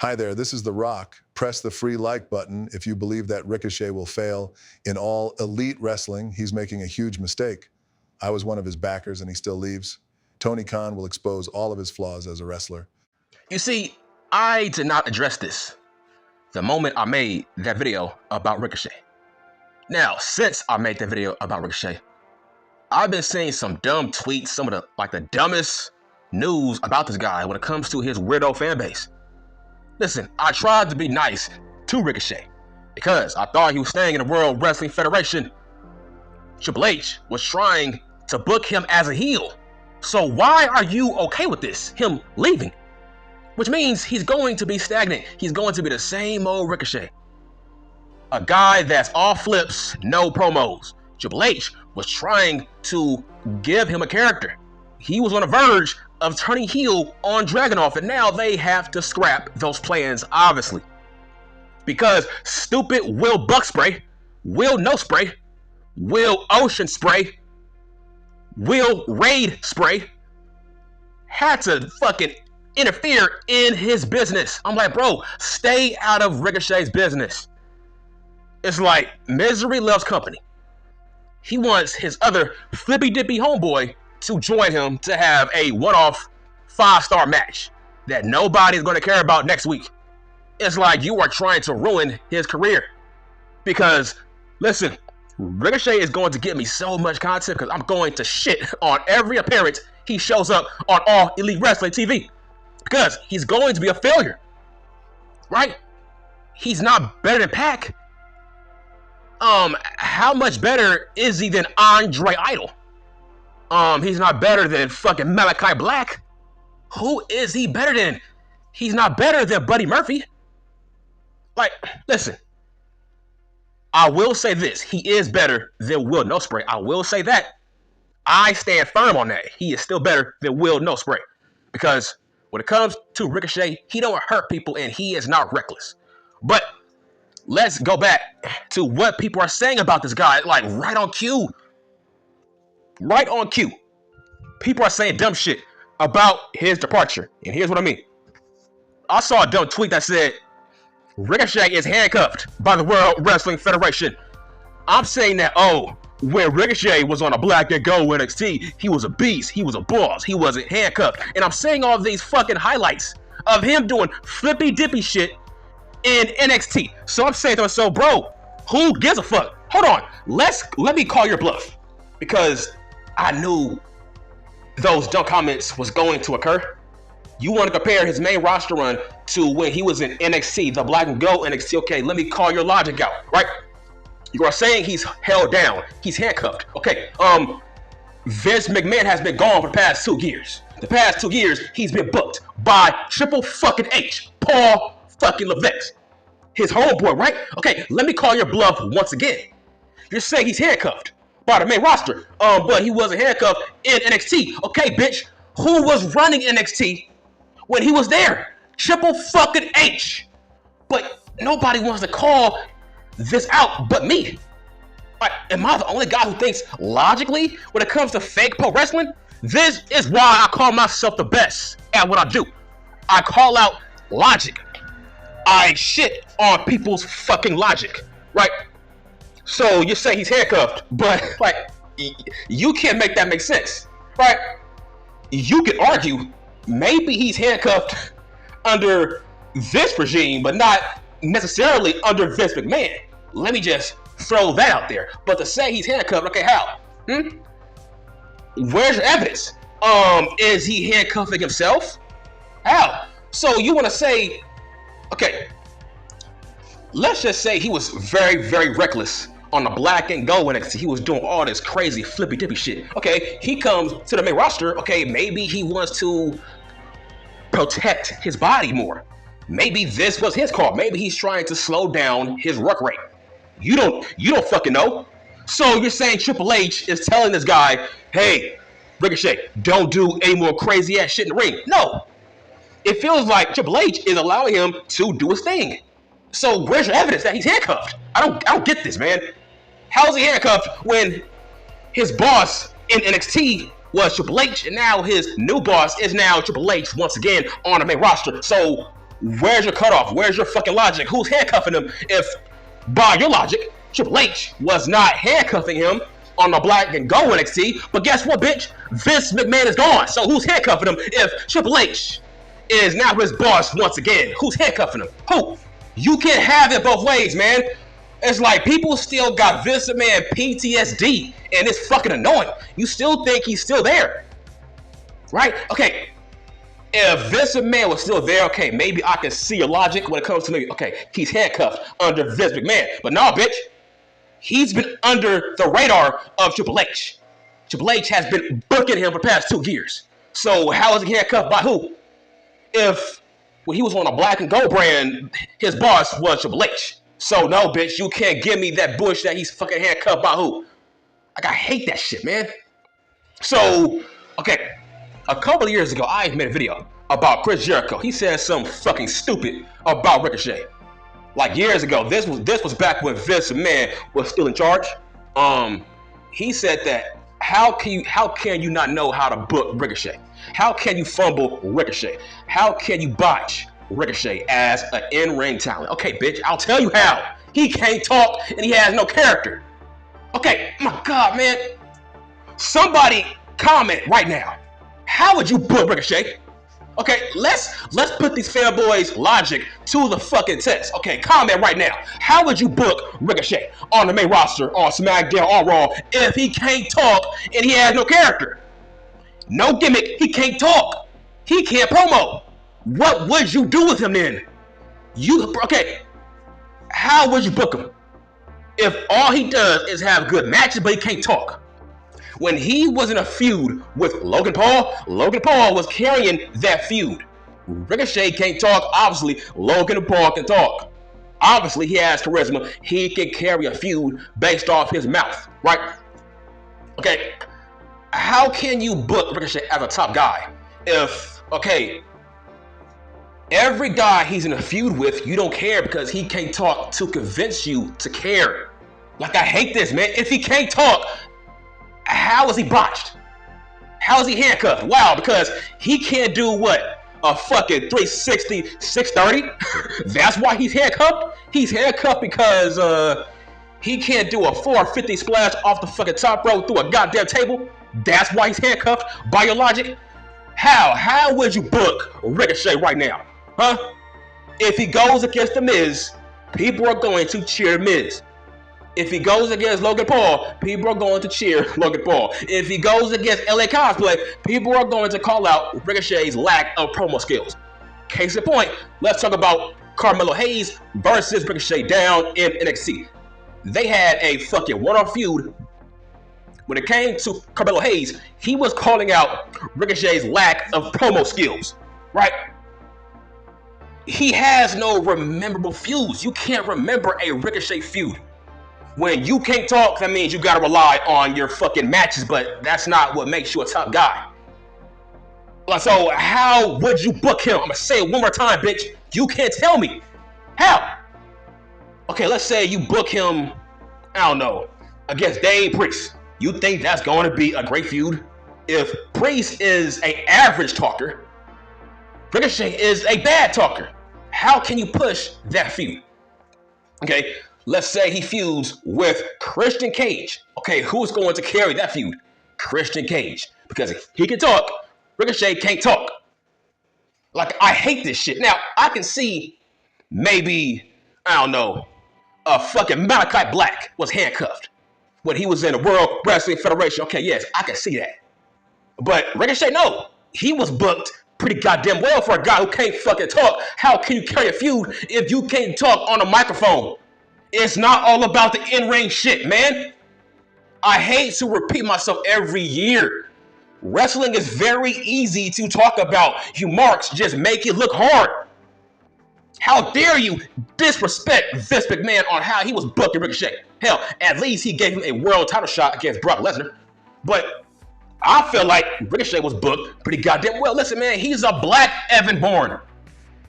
Hi there, this is The Rock. Press the free like button if you believe that Ricochet will fail. In all elite wrestling, he's making a huge mistake. I was one of his backers and he still leaves. Tony Khan will expose all of his flaws as a wrestler. You see, I did not address this the moment I made that video about Ricochet. Now, since I made that video about Ricochet, I've been seeing some dumb tweets, some of the dumbest news about this guy when it comes to his weirdo fan base. Listen, I tried to be nice to Ricochet because I thought he was staying in the World Wrestling Federation. Triple H was trying to book him as a heel. So why are you okay with this, him leaving? Which means he's going to be stagnant. He's going to be the same old Ricochet. A guy that's all flips, no promos. Triple H was trying to give him a character. He was on the verge of turning heel on Dragunov, and now they have to scrap those plans, obviously. Because stupid Will Buck Spray, Will No Spray, Will Ocean Spray, Will Raid Spray had to fucking interfere in his business. I'm like, bro, stay out of Ricochet's business. It's like misery loves company. He wants his other flippy dippy homeboy to join him to have a one-off 5-star match that nobody's going to care about next week. It's like you are trying to ruin his career. Because, listen, Ricochet is going to get me so much content because I'm going to shit on every appearance he shows up on All Elite Wrestling TV. Because he's going to be a failure. Right? He's not better than Pac. How much better is he than Andre Idol? He's not better than fucking Malachi Black. Who is he better than? He's not better than Buddy Murphy. Like, listen. I will say this. He is better than Will No Spray. I will say that. I stand firm on that. He is still better than Will No Spray. Because when it comes to Ricochet, he don't hurt people and he is not reckless. But let's go back to what people are saying about this guy. Like, right on cue. Right on cue. People are saying dumb shit about his departure. And here's what I mean. I saw a dumb tweet that said, Ricochet is handcuffed by the World Wrestling Federation. I'm saying that, when Ricochet was on a Black and Gold NXT, he was a beast. He was a boss. He wasn't handcuffed. And I'm saying all these fucking highlights of him doing flippy dippy shit in NXT. So I'm saying to myself, bro, who gives a fuck? Hold on. Let me call your bluff. Because I knew those dumb comments was going to occur. You want to compare his main roster run to when he was in NXT, the Black and Gold NXT. Okay, let me call your logic out, right? You are saying he's held down. He's handcuffed. Okay, Vince McMahon has been gone for the past 2 years. The past 2 years, he's been booked by Triple fucking H, Paul fucking Levesque. His homeboy, right? Okay, let me call your bluff once again. You're saying he's handcuffed by the main roster, but he wasn't handcuffed in NXT. Okay, bitch, who was running NXT when he was there? Triple fucking H. But nobody wants to call this out but me. Like, am I the only guy who thinks logically when it comes to fake pro wrestling? This is why I call myself the best at what I do. I call out logic. I shit on people's fucking logic, right? So you say he's handcuffed, but like, you can't make that make sense, right? You could argue maybe he's handcuffed under this regime, but not necessarily under Vince McMahon. Let me just throw that out there. But to say he's handcuffed, okay, how? Where's your evidence? Is he handcuffing himself? How? So you want to say, okay, let's just say he was very, very reckless on the Black and Gold NXT. He was doing all this crazy flippy dippy shit. Okay, he comes to the main roster. Okay, maybe he wants to protect his body more. Maybe this was his call. Maybe he's trying to slow down his work rate. You don't fucking know. So you're saying Triple H is telling this guy, hey, Ricochet, don't do any more crazy ass shit in the ring. No. It feels like Triple H is allowing him to do his thing. So where's your evidence that he's handcuffed? I don't get this, man. How is he handcuffed when his boss in NXT was Triple H, and now his new boss is now Triple H once again on the main roster? So Where's your cutoff? Where's your fucking logic? Who's handcuffing him if, by your logic, Triple H was not handcuffing him on the Black and Gold NXT? But guess what, bitch? Vince McMahon is gone. So who's handcuffing him if Triple H is now his boss once again? Who's handcuffing him? Who? You can't have it both ways, man. It's like people still got Vince McMahon PTSD, and it's fucking annoying. You still think he's still there, right? Okay. If Vince McMahon was still there, okay, maybe I can see your logic when it comes to me. Okay, he's handcuffed under Vince McMahon. But no, bitch, he's been under the radar of Triple H. Triple H has been booking him for the past 2 years. So how is he handcuffed by who? If when he was on a Black and Gold brand, his boss was Triple H. So no, bitch, you can't give me that bush that he's fucking handcuffed by who. Like, I hate that shit, man. So, okay. A couple of years ago, I made a video about Chris Jericho. He said something fucking stupid about Ricochet. Like years ago, this was back when Vince McMahon was still in charge. He said that how can you not know how to book Ricochet? How can you fumble Ricochet? How can you botch Ricochet as an in-ring talent? Okay, bitch, I'll tell you how. He can't talk and he has no character. Okay, my God, man. Somebody comment right now. How would you book Ricochet? Okay, let's put these fanboys' logic to the fucking test. Okay, comment right now. How would you book Ricochet on the main roster, on SmackDown, on Raw, if he can't talk and he has no character? No gimmick, he can't talk. He can't promo. What would you do with him then? Okay, how would you book him? If all he does is have good matches, but he can't talk. When he was in a feud with Logan Paul was carrying that feud. Ricochet can't talk. Obviously, Logan Paul can talk. Obviously, he has charisma. He can carry a feud based off his mouth, right? Okay, how can you book Ricochet as a top guy if, okay, every guy he's in a feud with, you don't care because he can't talk to convince you to care. Like, I hate this, man. If he can't talk, how is he botched? How is he handcuffed? Wow, because he can't do what? A fucking 360, 630? That's why he's handcuffed? He's handcuffed because he can't do a 450 splash off the fucking top rope through a goddamn table? That's why he's handcuffed? By your logic? How would you book Ricochet right now? Huh? If he goes against The Miz, people are going to cheer Miz. If he goes against Logan Paul, people are going to cheer Logan Paul. If he goes against LA Cosplay, people are going to call out Ricochet's lack of promo skills. Case in point, let's talk about Carmelo Hayes versus Ricochet down in NXT. They had a fucking one-off feud. When it came to Carmelo Hayes, he was calling out Ricochet's lack of promo skills, right? He has no memorable feuds. You can't remember a Ricochet feud. When you can't talk, that means you gotta rely on your fucking matches, but that's not what makes you a top guy. So how would you book him? I'm gonna say it one more time, bitch. You can't tell me. How? Okay, let's say you book him, I don't know, against Dave Priest. You think that's going to be a great feud? If Priest is an average talker, Ricochet is a bad talker. How can you push that feud? Okay, let's say he feuds with Christian Cage. Okay, who's going to carry that feud? Christian Cage. Because he can talk, Ricochet can't talk. Like, I hate this shit. Now, I can see maybe, I don't know, a fucking Malachi Black was handcuffed when he was in the World Wrestling Federation. Okay, yes, I can see that. But Ricochet, no. He was booked pretty goddamn well for a guy who can't fucking talk. How can you carry a feud if you can't talk on a microphone? It's not all about the in-ring shit, man. I hate to repeat myself every year. Wrestling is very easy to talk about. You marks just make it look hard. How dare you disrespect Vince McMahon on how he was booking Ricochet? Hell, at least he gave him a world title shot against Brock Lesnar. But I feel like Ricochet was booked pretty goddamn well. Listen, man, he's a black Evan Bourne.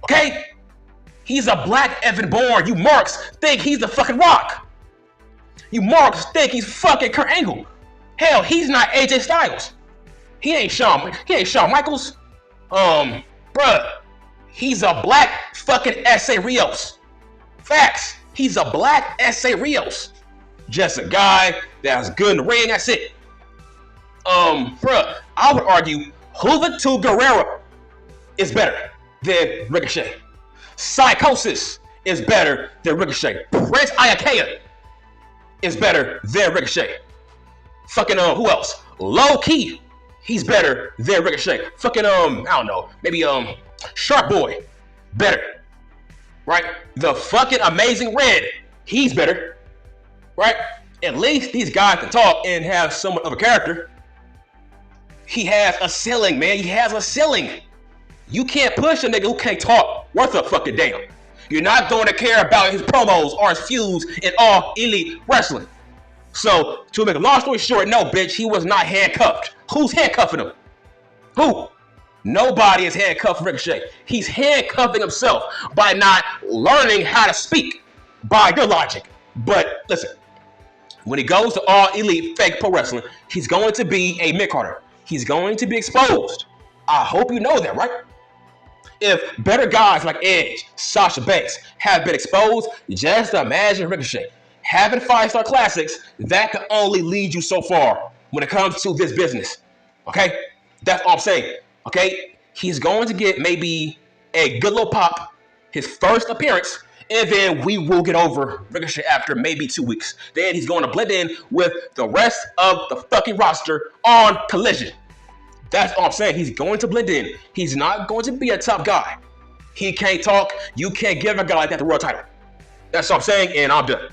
Okay? He's a black Evan Bourne. You marks think he's the fucking Rock. You marks think he's fucking Kurt Angle. Hell, he's not AJ Styles. He ain't Shawn Michaels. Bruh. He's a black fucking S.A. Rios. Facts. He's a black S.A. Rios. Just a guy that's good in the ring. That's it. Bruh, I would argue Juventud Guerrero is better than Ricochet. Psychosis is better than Ricochet. Prince Iakea is better than Ricochet. Fucking who else? Low Key, he's better than Ricochet. Fucking I don't know, maybe Shark Boy, better. Right? The fucking Amazing Red, he's better. Right? At least these guys can talk and have somewhat of a character. He has a ceiling, man. He has a ceiling. You can't push a nigga who can't talk worth a fucking damn. You're not going to care about his promos or his feuds in All Elite Wrestling. So, to make a long story short, no, bitch, he was not handcuffed. Who's handcuffing him? Who? Nobody is handcuffing Ricochet. He's handcuffing himself by not learning how to speak by your logic. But listen, when he goes to All Elite Fake Pro Wrestling, he's going to be a mid-carder. He's going to be exposed. I hope you know that, right? If better guys like Edge, Sasha Banks have been exposed, just imagine Ricochet. Having 5-star classics, that can only lead you so far when it comes to this business. Okay? That's all I'm saying. Okay? He's going to get maybe a good little pop, his first appearance, and then we will get over Ricochet after maybe 2 weeks. Then he's going to blend in with the rest of the fucking roster on Collision. That's all I'm saying. He's going to blend in. He's not going to be a top guy. He can't talk. You can't give a guy like that the world title. That's all I'm saying, and I'm done.